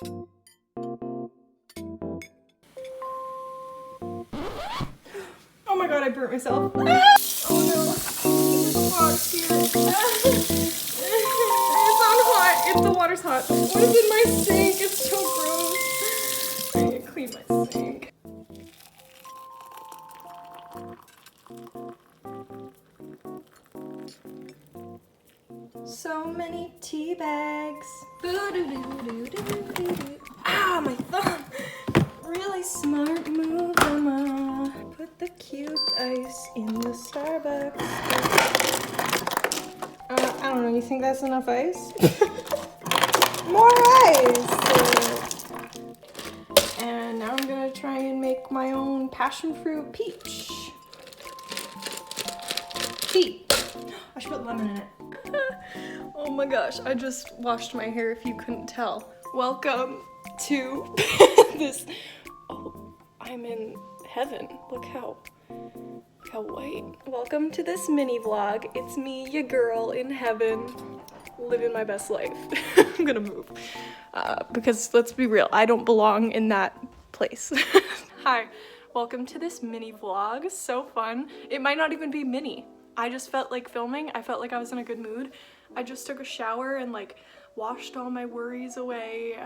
Oh my god, I burnt myself. Ah! Oh no. There's a box here. It's not hot. The water's hot. What is in my sink? It's so gross. I need to clean my sink. So many tea bags. Ah, my thumb. Really smart move, Emma. Put the cute ice in the Starbucks. I don't know, you think that's enough ice? More ice! And now I'm gonna try and make my own passion fruit peach. Tea. I should put lemon in it. Oh my gosh, I just washed my hair if you couldn't tell. Welcome to this. Oh, I'm in heaven. Look how white. Welcome to this mini vlog. It's me, your girl in heaven, living my best life. I'm gonna move because let's be real, I don't belong in that place. Hi, welcome to this mini vlog. So fun. It might not even be mini. I just felt like filming. I felt like I was in a good mood. I just took a shower and like washed all my worries away.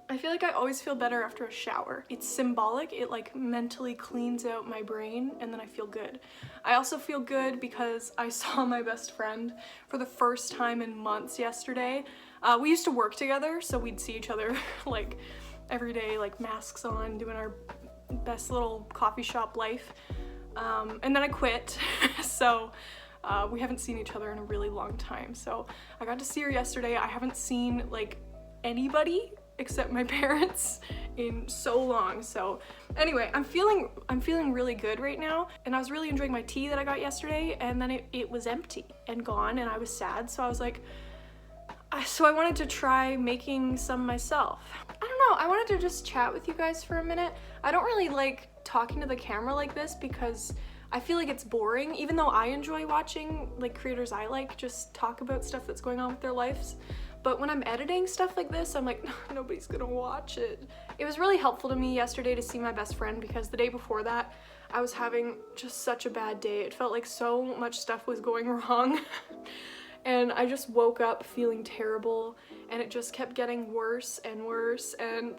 I feel like I always feel better after a shower. It's symbolic. It like mentally cleans out my brain and then I feel good. I also feel good because I saw my best friend for the first time in months yesterday. We used to work together, so we'd see each other like every day, like masks on, doing our best little coffee shop life. And then I quit, so we haven't seen each other in a really long time. So I got to see her yesterday. I haven't seen like anybody except my parents in so long. So anyway, I'm feeling really good right now, and I was really enjoying my tea that I got yesterday, and then it was empty and gone, and I was sad. So I was like, so I wanted to try making some myself. I don't know, I wanted to just chat with you guys for a minute. I don't really like talking to the camera like this because I feel like it's boring, even though I enjoy watching like creators I like just talk about stuff that's going on with their lives. But when I'm editing stuff like this, I'm like, nobody's gonna watch it. It was really helpful to me yesterday to see my best friend because the day before that, I was having just such a bad day. It felt like so much stuff was going wrong. And I just woke up feeling terrible, and it just kept getting worse and worse, and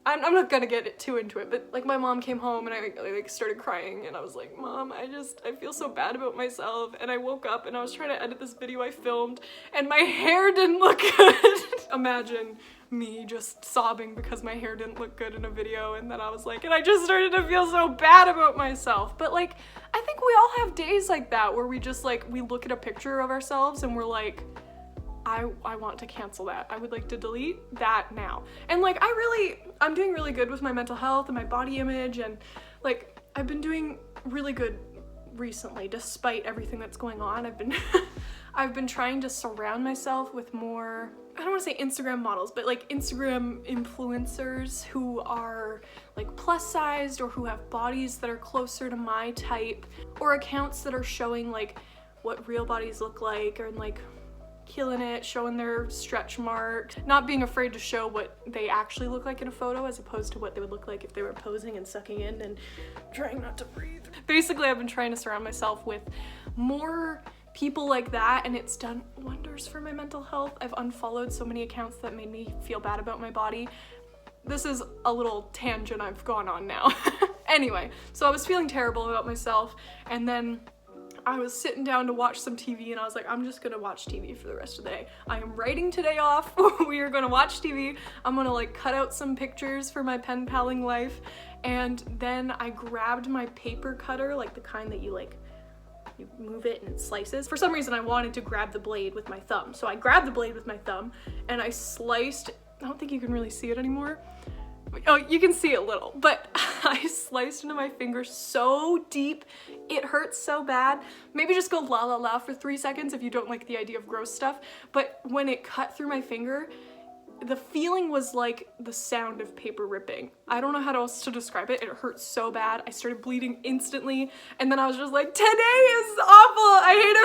I'm not gonna get too into it, but like my mom came home and I like started crying, and I was like, Mom, I feel so bad about myself. And I woke up and I was trying to edit this video I filmed and my hair didn't look good. Imagine me just sobbing because my hair didn't look good in a video, and then I was like, and I just started to feel so bad about myself. But like, I think we all have days like that where we just like, we look at a picture of ourselves and we're like, I want to cancel that. I would like to delete that now. And like, I'm doing really good with my mental health and my body image, and like, I've been doing really good recently despite everything that's going on. I've been trying to surround myself with more, I don't want to say Instagram models, but like Instagram influencers who are like plus sized or who have bodies that are closer to my type, or accounts that are showing like what real bodies look like, or like killing it, showing their stretch marks, not being afraid to show what they actually look like in a photo as opposed to what they would look like if they were posing and sucking in and trying not to breathe. Basically, I've been trying to surround myself with more people like that, and it's done wonders for my mental health. I've unfollowed so many accounts that made me feel bad about my body. This is a little tangent I've gone on now. Anyway, so I was feeling terrible about myself, and then I was sitting down to watch some TV, and I was like, I'm just gonna watch TV for the rest of the day. I am writing today off. We are gonna watch TV. I'm gonna like cut out some pictures for my pen paling life. And then I grabbed my paper cutter, like the kind that you move it and it slices. For some reason I wanted to grab the blade with my thumb. So I grabbed the blade with my thumb and I sliced, I don't think you can really see it anymore. Oh, you can see it a little, but I sliced into my finger so deep, it hurts so bad. Maybe just go la la la for 3 seconds if you don't like the idea of gross stuff. But when it cut through my finger, the feeling was like the sound of paper ripping. I don't know how else to describe it. It hurt so bad. I started bleeding instantly, and then I was just like, today is awful. I hate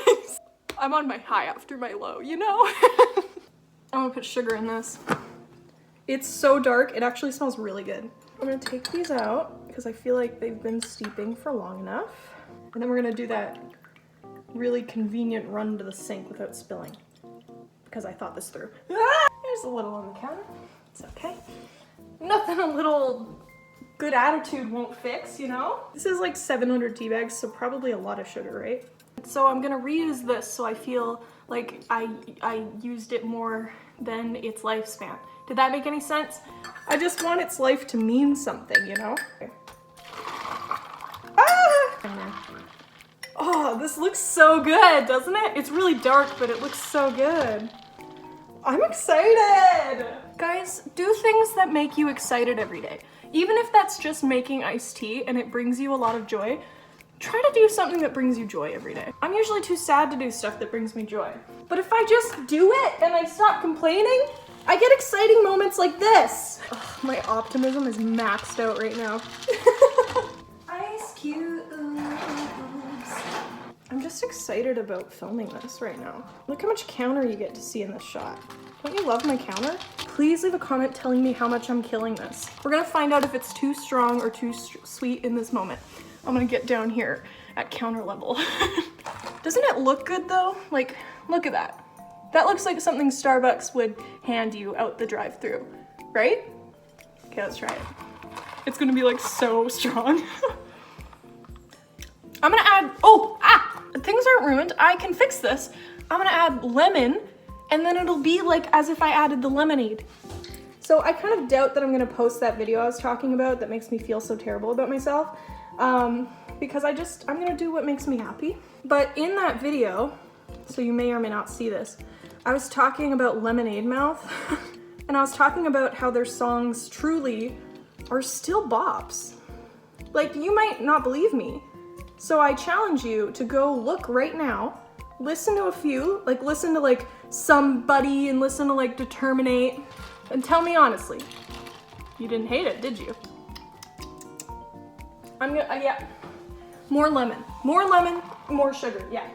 everything. I'm on my high after my low, you know? I'm gonna put sugar in this. It's so dark, it actually smells really good. I'm gonna take these out because I feel like they've been steeping for long enough. And then we're gonna do that really convenient run to the sink without spilling, because I thought this through. Ah! There's a little on the counter. It's okay. Nothing a little good attitude won't fix, you know? This is like 700 tea bags, so probably a lot of sugar, right? So I'm gonna reuse this so I feel like I used it more than its lifespan. Did that make any sense? I just want its life to mean something, you know? Okay. Ah! Oh, this looks so good, doesn't it? It's really dark, but it looks so good. I'm excited! Guys, do things that make you excited every day. Even if that's just making iced tea and it brings you a lot of joy, try to do something that brings you joy every day. I'm usually too sad to do stuff that brings me joy. But if I just do it and I stop complaining, I get exciting moments like this. Ugh, my optimism is maxed out right now. Ice cubes. I'm just excited about filming this right now. Look how much counter you get to see in this shot. Don't you love my counter? Please leave a comment telling me how much I'm killing this. We're gonna find out if it's too strong or too sweet in this moment. I'm gonna get down here at counter level. Doesn't it look good though? Like, look at that. That looks like something Starbucks would hand you out the drive-thru, right? Okay, let's try it. It's gonna be like so strong. I'm gonna add, things aren't ruined. I can fix this. I'm gonna add lemon and then it'll be like as if I added the lemonade. So I kind of doubt that I'm gonna post that video I was talking about that makes me feel so terrible about myself. Because I'm gonna do what makes me happy. But in that video, so you may or may not see this, I was talking about Lemonade Mouth and I was talking about how their songs truly are still bops. Like, you might not believe me. So I challenge you to go look right now, listen to a few, like listen to like Somebody and listen to like Determinate, and tell me honestly, you didn't hate it, did you? Yeah, more lemon, more sugar, yeah.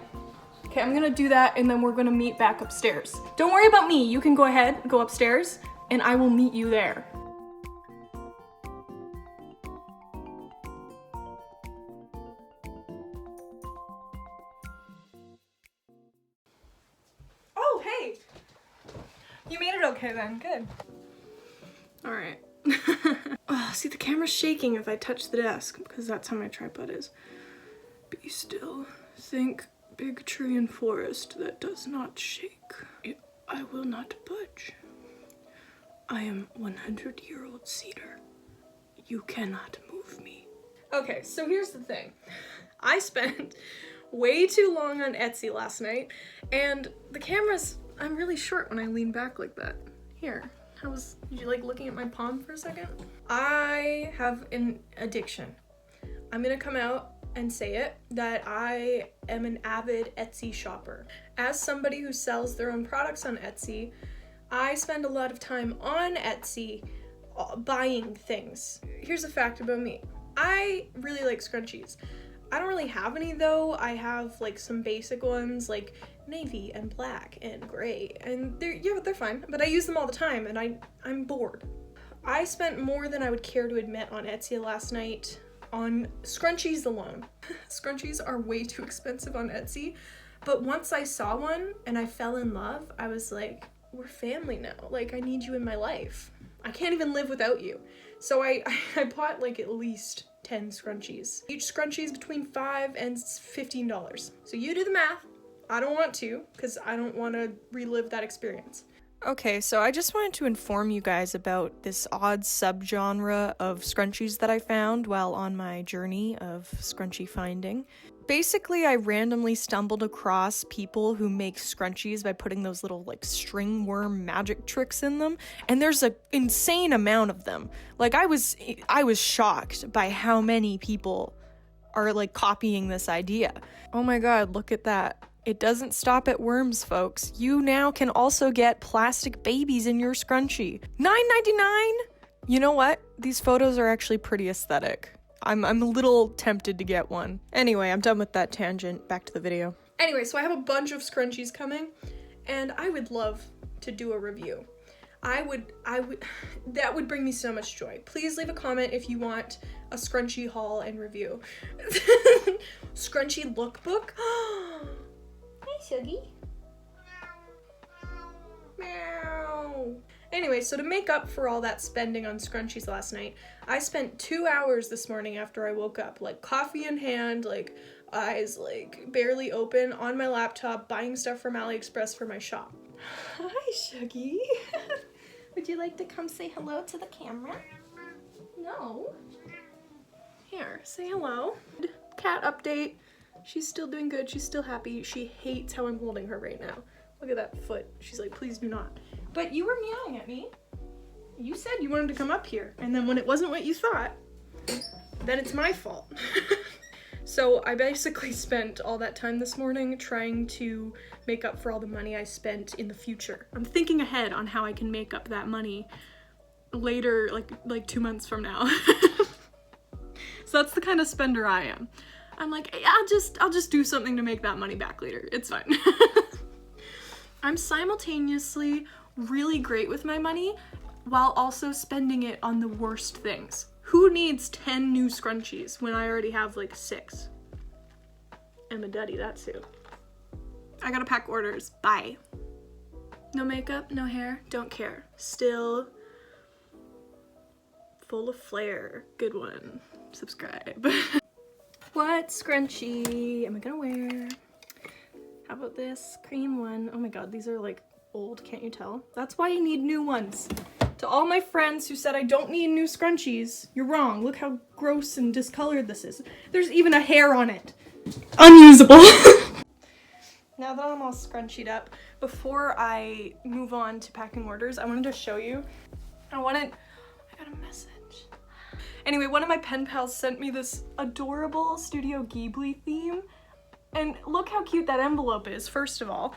Okay, I'm gonna do that and then we're gonna meet back upstairs. Don't worry about me, you can go ahead, go upstairs, and I will meet you there. Oh, hey! You made it okay then, good. All right. Oh, see, the camera's shaking if I touch the desk because that's how my tripod is. Be still. Think big tree and forest that does not shake. I will not budge. I am 100-year-old cedar. You cannot move me. Okay, so here's the thing. I spent way too long on Etsy last night, and the camera's, I'm really short when I lean back like that. Here. Did you like looking at my palm for a second? I have an addiction. I'm gonna come out and say it, that I am an avid Etsy shopper. As somebody who sells their own products on Etsy, I spend a lot of time on Etsy buying things. Here's a fact about me. I really like scrunchies. I don't really have any though. I have like some basic ones like navy and black and gray, and they're fine, but I use them all the time and I'm bored. I spent more than I would care to admit on Etsy last night on scrunchies alone. Scrunchies are way too expensive on Etsy, but once I saw one and I fell in love, I was like, we're family now. Like, I need you in my life. I can't even live without you. So I bought like at least 10 scrunchies. Each scrunchie is between $5 and $15. So you do the math. I don't want to, because I don't want to relive that experience. Okay, so I just wanted to inform you guys about this odd subgenre of scrunchies that I found while on my journey of scrunchie finding. Basically, I randomly stumbled across people who make scrunchies by putting those little like string worm magic tricks in them, and there's an insane amount of them. Like, I was shocked by how many people are like copying this idea. Oh my god, look at that. It doesn't stop at worms, folks. You now can also get plastic babies in your scrunchie. $9.99? You know what? These photos are actually pretty aesthetic. I'm a little tempted to get one. Anyway, I'm done with that tangent. Back to the video. Anyway, so I have a bunch of scrunchies coming, and I would love to do a review. that would bring me so much joy. Please leave a comment if you want a scrunchie haul and review. Scrunchie lookbook. Hi, Shuggy. Meow. Anyway, so to make up for all that spending on scrunchies last night, I spent 2 hours this morning after I woke up, like coffee in hand, like eyes like barely open, on my laptop, buying stuff from AliExpress for my shop. Hi, Shuggy. Would you like to come say hello to the camera? No. Here, say hello. Cat update. She's still doing good. She's still happy. She hates how I'm holding her right now. Look at that foot. She's like, please do not. But you were meowing at me. You said you wanted to come up here. And then when it wasn't what you thought, then it's my fault. So I basically spent all that time this morning trying to make up for all the money I spent in the future. I'm thinking ahead on how I can make up that money later, like 2 months from now. So that's the kind of spender I am. I'm like, hey, I'll just do something to make that money back later. It's fine. I'm simultaneously really great with my money while also spending it on the worst things. Who needs 10 new scrunchies when I already have like 6? I'm a Duddy, that's who. I gotta pack orders. Bye. No makeup, no hair, don't care. Still full of flair. Good one. Subscribe. What scrunchie am I gonna wear? How about this cream one? Oh my god, these are like old, can't you tell? That's why you need new ones. To all my friends who said I don't need new scrunchies, you're wrong. Look how gross and discolored this is. There's even a hair on it. Unusable. Now that I'm all scrunchied up, before I move on to packing orders, I wanted to show you. I got a message. Anyway, one of my pen pals sent me this adorable Studio Ghibli theme. And look how cute that envelope is, first of all.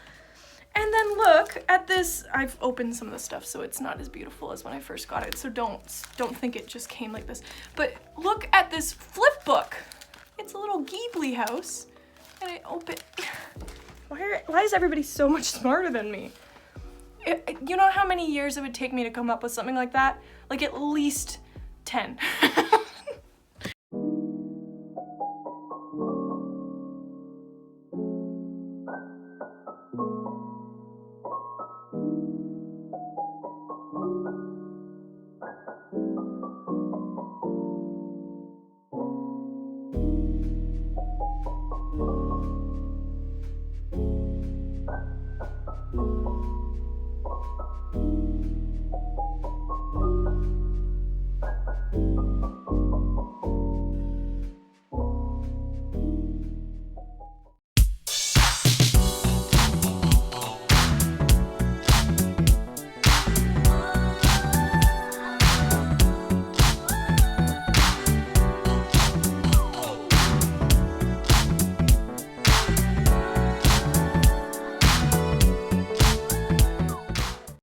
And then look at this. I've opened some of the stuff, so it's not as beautiful as when I first got it, so don't think it just came like this. But look at this flip book. It's a little Ghibli house, and I open. Why is everybody so much smarter than me? You know how many years it would take me to come up with something like that? Like at least 10.